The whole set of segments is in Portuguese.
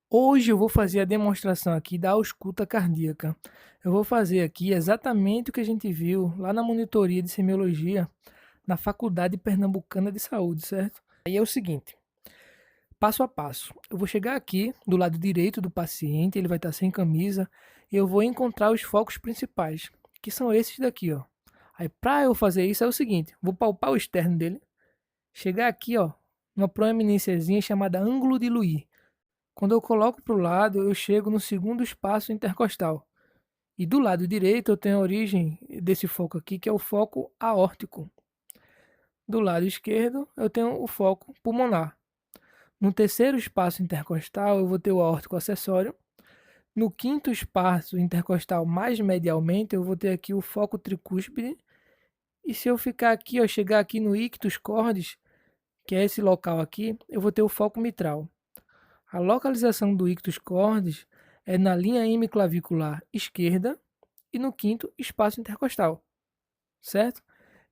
Hoje eu vou fazer a demonstração aqui da ausculta cardíaca. Eu vou fazer aqui exatamente o que a gente viu lá na monitoria de semiologia na Faculdade Pernambucana de Saúde, certo? Aí é o seguinte, passo a passo. Eu vou chegar aqui do lado direito do paciente, ele vai estar sem camisa, e eu vou encontrar os focos principais, que são esses daqui, ó. Aí para eu fazer isso é o seguinte, vou palpar o externo dele, chegar aqui, ó, uma proeminênciazinha chamada ângulo de Louis. Quando eu coloco para o lado, eu chego no segundo espaço intercostal. E do lado direito eu tenho a origem desse foco aqui, que é o foco aórtico. Do lado esquerdo eu tenho o foco pulmonar. No terceiro espaço intercostal eu vou ter o aórtico acessório. No quinto espaço intercostal mais medialmente eu vou ter aqui o foco tricúspide. E se eu ficar aqui, ó, chegar aqui no ictus cordis, que é esse local aqui, eu vou ter o foco mitral. A localização do ictus cordis é na linha hemiclavicular esquerda e no quinto espaço intercostal, certo?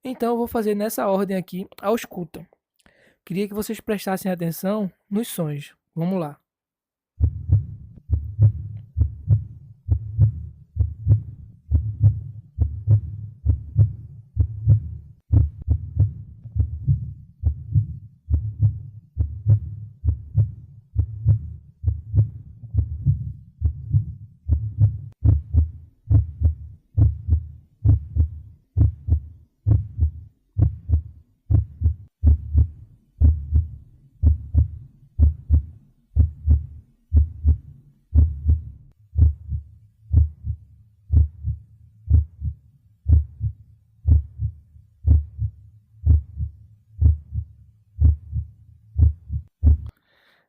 Então eu vou fazer nessa ordem aqui a ausculta. Queria que vocês prestassem atenção nos sons. Vamos lá.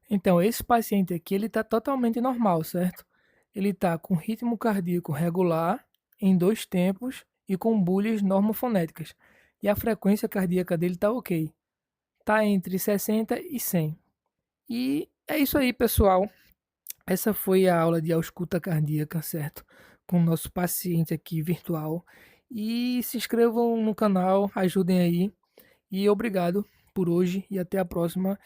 Então, esse paciente aqui, ele está totalmente normal, certo? Ele está com ritmo cardíaco regular, em dois tempos e com bulhas normofonéticas. E a frequência cardíaca dele está ok. Está entre 60 e 100. E é isso aí, pessoal. Essa foi a aula de ausculta cardíaca, certo? Com o nosso paciente aqui virtual. E se inscrevam no canal, ajudem aí. E obrigado por hoje e até a próxima.